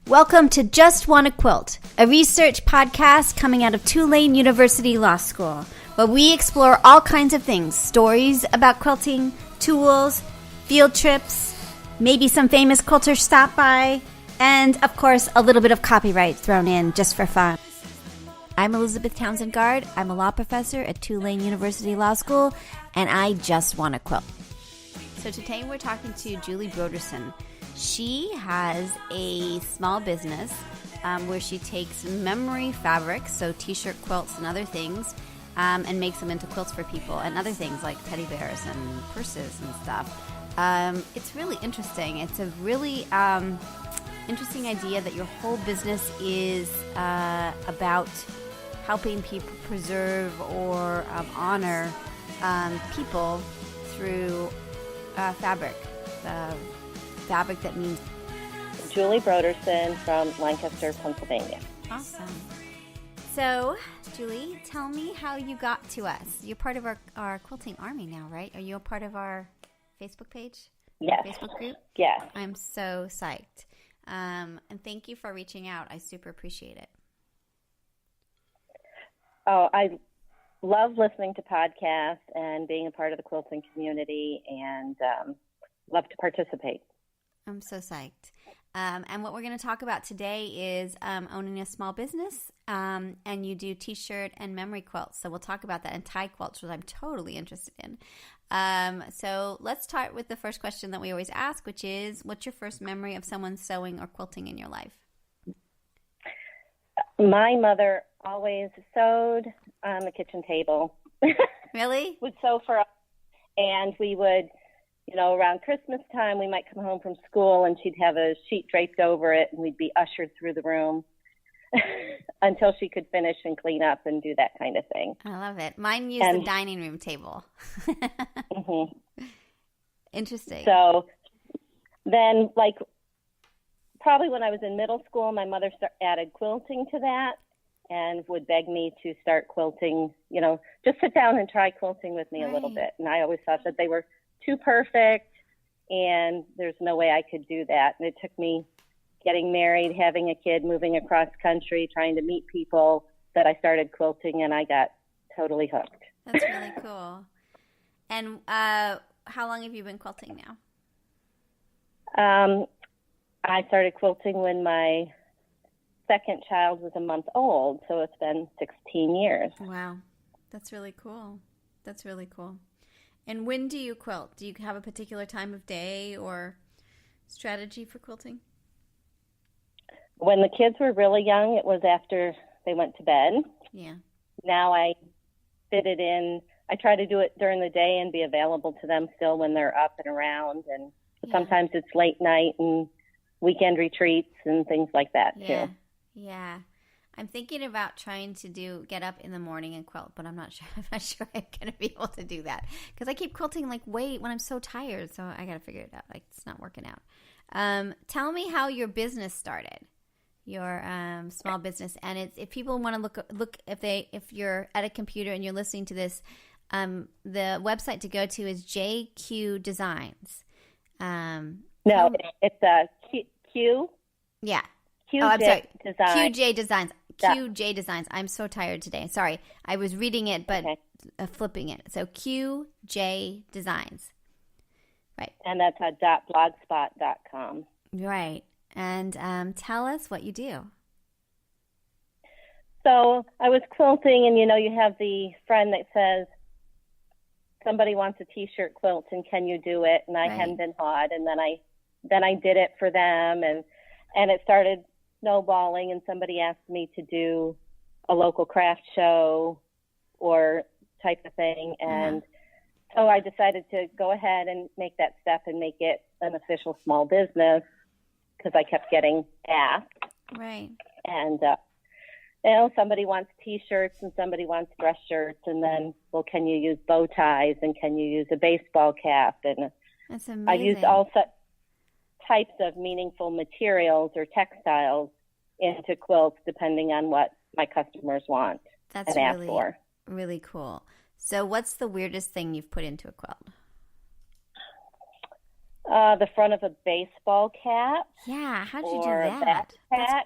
Welcome to Just Wanna Quilt, a research podcast coming out of Tulane University Law School, where we explore all kinds of things, stories about quilting, tools, field trips, maybe some famous quilters stop by, and, of course, a little bit of copyright thrown in just for fun. I'm Elizabeth Townsend Guard. I'm a law professor at Tulane University Law School, and I just wanna quilt. So today we're talking to Julie Brodersen. She has a small business where she takes memory fabrics, so t-shirt quilts and other things, and makes them into quilts for people and other things like teddy bears and purses and stuff. It's really interesting. It's a really interesting idea that your whole business is about helping people preserve or honor people through fabric. Fabric that means. Julie Brodersen from Lancaster, Pennsylvania. Awesome. So, Julie, tell me how you got to us. You're part of our quilting army now, right? Are you a part of our Facebook page? Yes. Facebook group? Yes. I'm so psyched. And thank you for reaching out. I super appreciate it. Oh, I love listening to podcasts and being a part of the quilting community, and love to participate. I'm so psyched. And what we're going to talk about today is owning a small business, and you do t-shirt and memory quilts. So we'll talk about that, and tie quilts, which I'm totally interested in. So let's start with the first question that we always ask, which is, what's your first memory of someone sewing or quilting in your life? My mother always sewed on the kitchen table. Really? Would sew for us, and we would, around Christmas time, we might come home from school and she'd have a sheet draped over it, and we'd be ushered through the room until she could finish and clean up and do that kind of thing. I love it. Mine used the dining room table. Mm-hmm. Interesting. So then, probably when I was in middle school, my mother added quilting to that and would beg me to start quilting, just sit down and try quilting with me a little bit. And I always thought that they were too perfect, and there's no way I could do that. And it took me getting married, having a kid, moving across country, trying to meet people, that I started quilting, and I got totally hooked. That's really cool. And how long have you been quilting now? I started quilting when my second child was a month old, so it's been 16 years. Wow. That's really cool. That's really cool. And when do you quilt? Do you have a particular time of day or strategy for quilting? When the kids were really young, it was after they went to bed. Yeah. Now I fit it in. I try to do it during the day and be available to them still when they're up and around. And sometimes it's late night and weekend retreats and things like that, too. Yeah. I'm thinking about trying to get up in the morning and quilt, but I'm not sure I'm going to be able to do that, because I keep quilting when I'm so tired. So I got to figure it out. It's not working out. Tell me how your business started, your small business. And if people want to look if you're at a computer and you're listening to this, the website to go to is JQ Designs. No, it's Q. Yeah. QJ I'm sorry. Design. QJ Designs. QJ Designs. I'm so tired today. Sorry. I was reading it, but flipping it. So QJ Designs. Right. And that's .blogspot.com. Right. And tell us what you do. So I was quilting, and, you have the friend that says, somebody wants a t-shirt quilt, and can you do it? And I hemmed and hawed, and then I did it for them, and it started snowballing, and somebody asked me to do a local craft show or type of thing. And so I decided to go ahead and make that step and make it an official small business, because I kept getting asked. Right. And, somebody wants t-shirts and somebody wants dress shirts, and then, well, can you use bow ties, and can you use a baseball cap? And that's amazing. I've used all such types of meaningful materials or textiles into quilts, depending on what my customers want and ask for. Really cool. So what's the weirdest thing you've put into a quilt? The front of a baseball cap. Yeah, how'd you do or a that? backpack.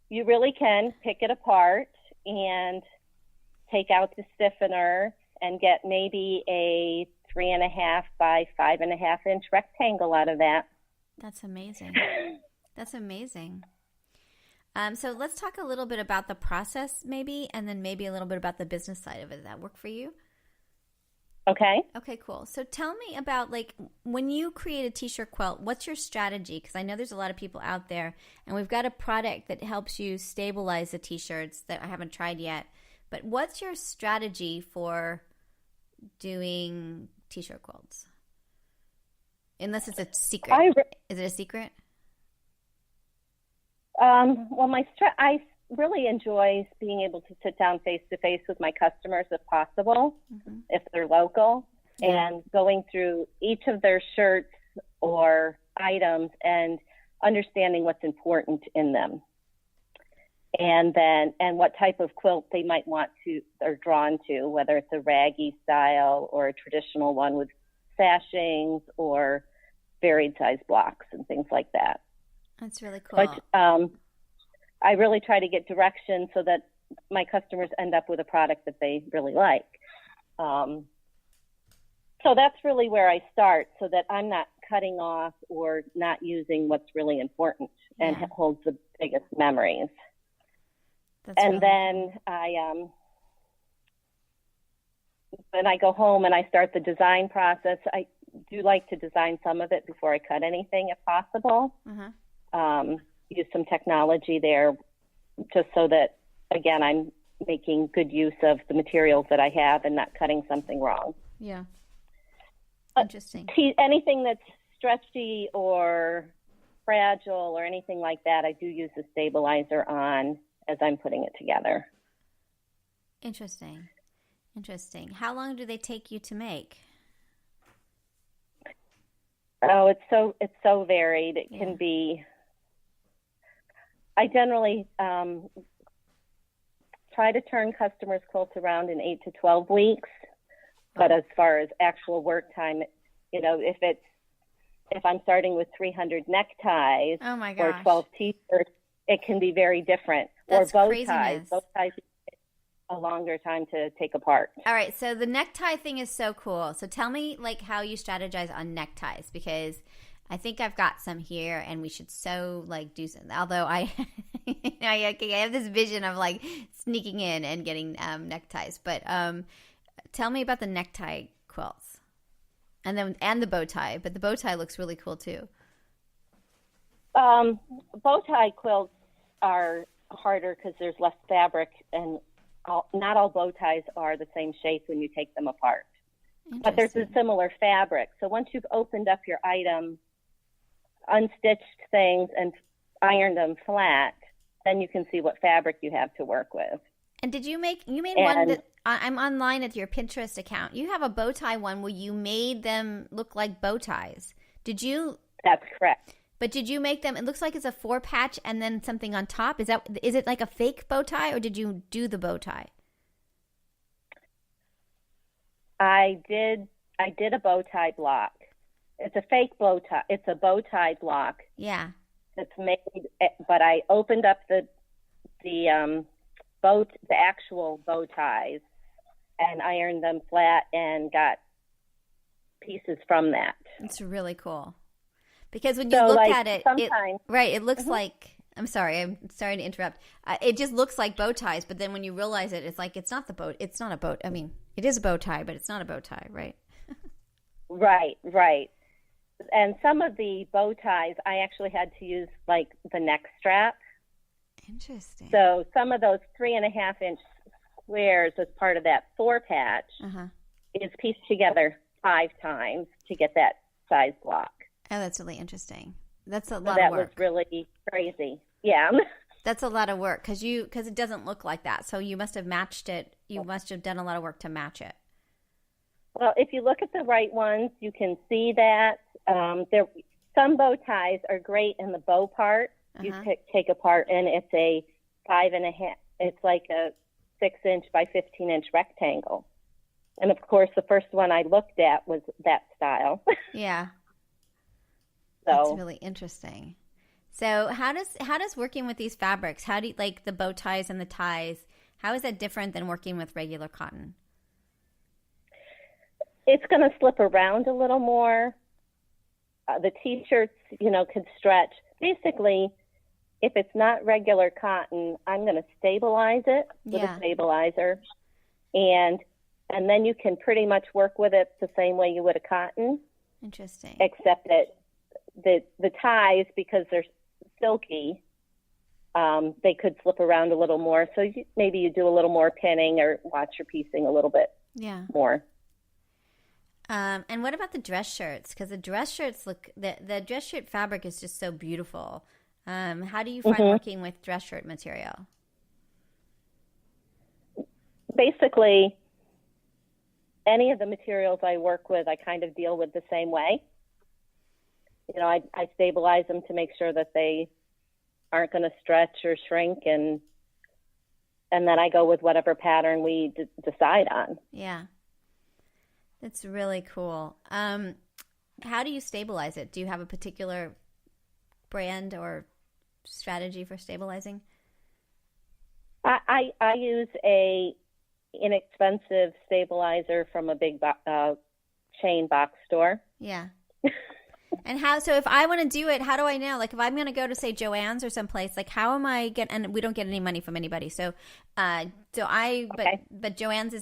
You really can pick it apart and take out the stiffener and get maybe a 3.5 by 5.5 inch rectangle out of that. That's amazing. That's amazing. So let's talk a little bit about the process maybe, and then maybe a little bit about the business side of it. Does that work for you? Okay. Okay, cool. So tell me about, like, when you create a t-shirt quilt, what's your strategy? Because I know there's a lot of people out there, and we've got a product that helps you stabilize the t-shirts that I haven't tried yet. But what's your strategy for doing t-shirt quilts? Unless it's a secret. Is it a secret? Well, I really enjoy being able to sit down face-to-face with my customers if possible, if they're local, and going through each of their shirts or items and understanding what's important in them. And what type of quilt they might want to or drawn to, whether it's a raggy style or a traditional one with sashings or varied size blocks and things like that. That's really cool. But I really try to get direction so that my customers end up with a product that they really like. So that's really where I start, so that I'm not cutting off or not using what's really important and holds the biggest memories. Then I go home and I start the design process. I do like to design some of it before I cut anything, if possible. Use some technology there, just so that, again, I'm making good use of the materials that I have and not cutting something wrong. Yeah. Interesting. Anything that's stretchy or fragile or anything like that, I do use a stabilizer on as I'm putting it together. Interesting. How long do they take you to make? Oh, it's so varied. It can be. I generally try to turn customers' quilts around in 8 to 12 weeks. But as far as actual work time, if I'm starting with 300 neckties or 12 t-shirts, it can be very different. That's or bow craziness. ties. Bow ties take a longer time to take apart. All right, so the necktie thing is so cool. So tell me, like, how you strategize on neckties, because I think I've got some here, and we should do some. Although I have this vision of like sneaking in and getting neckties. But tell me about the necktie quilts, and the bow tie. But the bow tie looks really cool too. Bow tie quilts are harder because there's less fabric, and not all bow ties are the same shape when you take them apart. But there's a similar fabric. So once you've opened up your item, unstitched things, and ironed them flat, then you can see what fabric you have to work with. And did you made one that I'm online at your Pinterest account. You have a bow tie one where you made them look like bow ties. Did you? That's correct. But did you make them? It looks like it's a 4-patch and then something on top. Is it like a fake bow tie, or did you do the bow tie? I did a bow tie block. It's a fake bow tie. It's a bow tie block. Yeah. It's made, but I opened up the actual bow ties and ironed them flat and got pieces from that. It's really cool. Because when you look at it, it looks like, I'm sorry to interrupt. It just looks like bow ties, but then when you realize it, it's like, it's not a bow. I mean, it is a bow tie, but it's not a bow tie, right? Right. And some of the bow ties, I actually had to use like the neck strap. Interesting. So some of those 3.5-inch squares as part of that 4-patch is pieced together 5 times to get that size block. Oh, that's really interesting. That's a lot of work. That was really crazy. Yeah. That's a lot of work because it doesn't look like that. So you must have matched it. You must have done a lot of work to match it. Well, if you look at the right ones, you can see that some bow ties are great in the bow part. You take apart, and it's a 5.5. It's like a 6-inch by 15-inch rectangle. And of course, the first one I looked at was that style. Yeah. That's So really interesting. So how does working with these fabrics, how do you, like the bow ties and the ties, how is that different than working with regular cotton? it's going to slip around a little more. The t-shirts, could stretch. Basically, if it's not regular cotton, I'm going to stabilize it with a stabilizer, and then you can pretty much work with it the same way you would a cotton. Interesting. Except that the ties, because they're silky, they could slip around a little more. So maybe you do a little more pinning or watch your piecing a little bit more. And what about the dress shirts? Because the dress shirts the dress shirt fabric is just so beautiful. How do you find working with dress shirt material? Basically, any of the materials I work with, I kind of deal with the same way. I stabilize them to make sure that they aren't going to stretch or shrink, and then I go with whatever pattern we decide on. Yeah. That's really cool. How do you stabilize it? Do you have a particular brand or strategy for stabilizing? I use a inexpensive stabilizer from a big chain box store. Yeah. And so if I want to do it, how do I know? Like if I'm going to go to say Joanns or someplace, like how am I and we don't get any money from anybody. But Joanns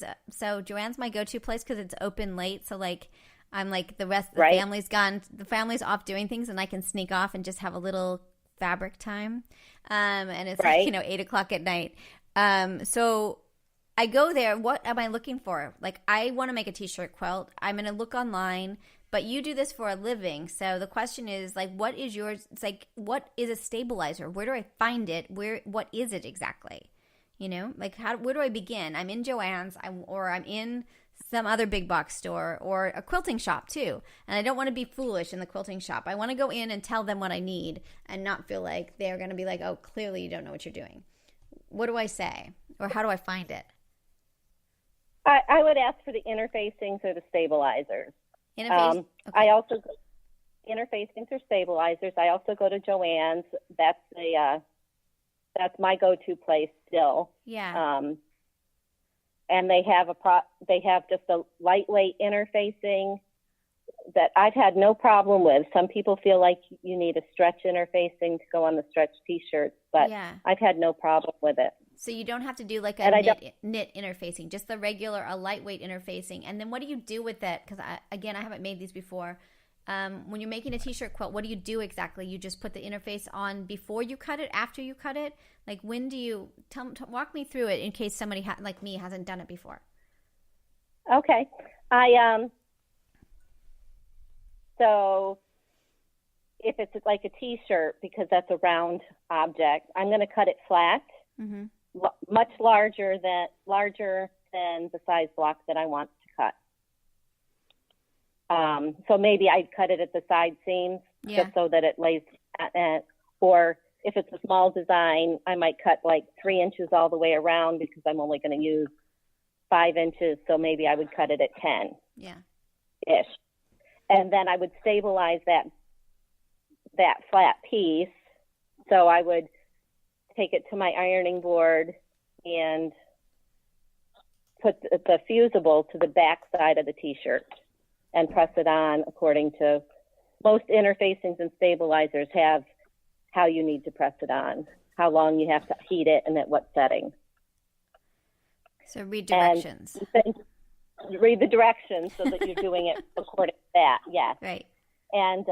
my go-to place because it's open late. So like I'm like the family's gone, the family's off doing things and I can sneak off and just have a little fabric time. And it's like, 8:00 at night. So I go there. What am I looking for? Like I want to make a t-shirt quilt. I'm going to look online. But you do this for a living. So the question is like, what is yours? It's like, what is a stabilizer? Where do I find it? What is it exactly? Like where do I begin? I'm in Joanns or I'm in some other big box store or a quilting shop too. And I don't want to be foolish in the quilting shop. I want to go in and tell them what I need and not feel like they're going to be like, oh, clearly you don't know what you're doing. What do I say? Or how do I find it? I would ask for the interfacings or the stabilizers. Okay. I also interfacings or stabilizers. I also go to Joanns. That's my go-to place still. Yeah. And they have just a lightweight interfacing that I've had no problem with. Some people feel like you need a stretch interfacing to go on the stretch t-shirts, but I've had no problem with it. So you don't have to do like a knit interfacing, just the regular, a lightweight interfacing. And then what do you do with that? Because I haven't made these before. When you're making a t-shirt quilt, what do you do exactly? You just put the interface on before you cut it, after you cut it? Like when do you, walk me through it in case somebody like me hasn't done it before. Okay. So if it's like a t-shirt, because that's a round object, I'm going to cut it flat. Mm-hmm. Much larger than the size block that I want to cut. So maybe I'd cut it at the side seams just so that it lays flat. Or if it's a small design, I might cut like 3 inches all the way around because I'm only going to use 5 inches. So maybe I would cut it at 10. Yeah. Ish. And then I would stabilize that flat piece. So I would take it to my ironing board and put the fusible to the back side of the t-shirt and press it on according to most interfacings and stabilizers have how you need to press it on, how long you have to heat it, and at what setting. So read directions. Read the directions so that you're doing it according to that, yes. Right. And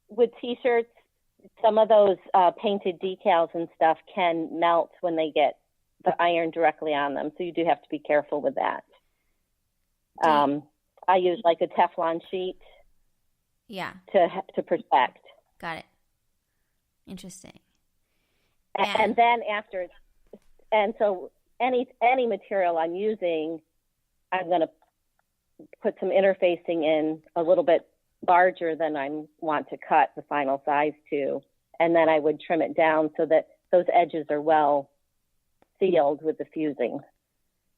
with t-shirts, some of those painted decals and stuff can melt when they get the iron directly on them, so you do have to be careful with that. I use like a Teflon sheet to protect. Got it. Interesting. And then so any material I'm using, I'm going to put some interfacing in a little bit larger than I want to cut the final size to. And then I would trim it down so that those edges are well sealed with the fusing,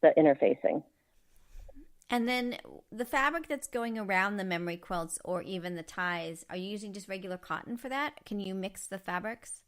the interfacing. And then the fabric that's going around the memory quilts or even the ties, are you using just regular cotton for that? Can you mix the fabrics?